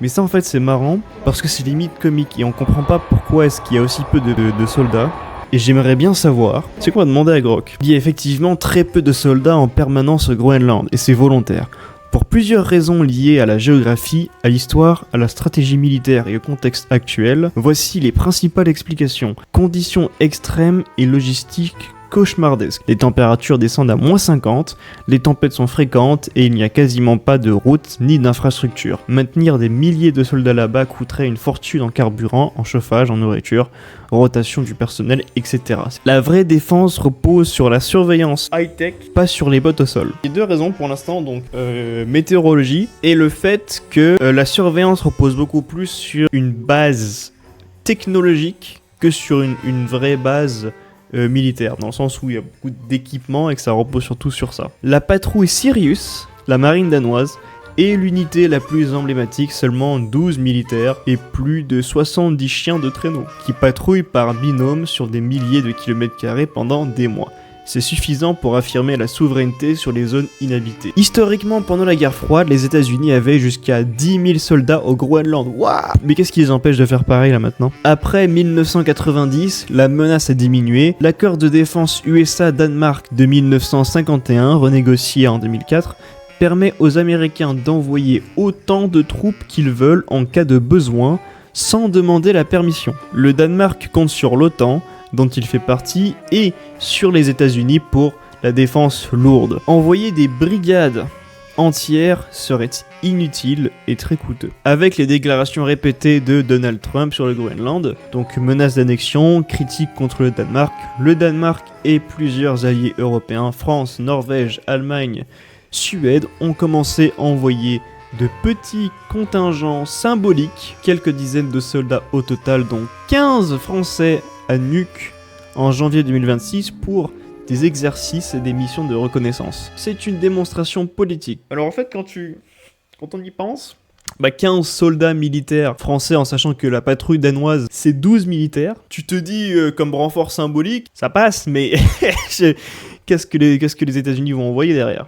Mais ça en fait c'est marrant parce que c'est limite comique et on comprend pas pourquoi est-ce qu'il y a aussi peu de soldats. Et j'aimerais bien savoir, c'est quoi demander à Grok. Il y a effectivement très peu de soldats en permanence au Groenland et c'est volontaire. Pour plusieurs raisons liées à la géographie, à l'histoire, à la stratégie militaire et au contexte actuel, voici les principales explications. Conditions extrêmes et logistiques cauchemardesques. Les températures descendent à -50, les tempêtes sont fréquentes et il n'y a quasiment pas de route ni d'infrastructure. Maintenir des milliers de soldats là-bas coûterait une fortune en carburant, en chauffage, en nourriture, rotation du personnel, etc. La vraie défense repose sur la surveillance high-tech, pas sur les bottes au sol. Il y a deux raisons pour l'instant, donc météorologie et le fait que la surveillance repose beaucoup plus sur une base technologique que sur une vraie base militaire, dans le sens où il y a beaucoup d'équipements et que ça repose surtout sur ça. La patrouille Sirius, la marine danoise, est l'unité la plus emblématique, seulement 12 militaires et plus de 70 chiens de traîneau, qui patrouillent par binôme sur des milliers de kilomètres carrés pendant des mois. C'est suffisant pour affirmer la souveraineté sur les zones inhabitées. Historiquement, pendant la guerre froide, les États-Unis avaient jusqu'à 10 000 soldats au Groenland. Waouh! Mais qu'est-ce qui les empêche de faire pareil là maintenant? Après 1990, la menace a diminué. L'accord de défense USA-Danemark de 1951, renégocié en 2004, permet aux Américains d'envoyer autant de troupes qu'ils veulent en cas de besoin, sans demander la permission. Le Danemark compte sur l'OTAN, dont il fait partie, et sur les États-Unis pour la défense lourde. Envoyer des brigades entières serait inutile et très coûteux. Avec les déclarations répétées de Donald Trump sur le Groenland, donc menace d'annexion, critique contre le Danemark et plusieurs alliés européens, France, Norvège, Allemagne, Suède, ont commencé à envoyer de petits contingents symboliques, quelques dizaines de soldats au total, dont 15 Français à Nuuk en janvier 2026 pour des exercices et des missions de reconnaissance. C'est une démonstration politique. Alors en fait, quand on y pense, 15 soldats militaires français en sachant que la patrouille danoise c'est 12 militaires, tu te dis comme renfort symbolique, ça passe, mais qu'est-ce que les États-Unis vont envoyer derrière?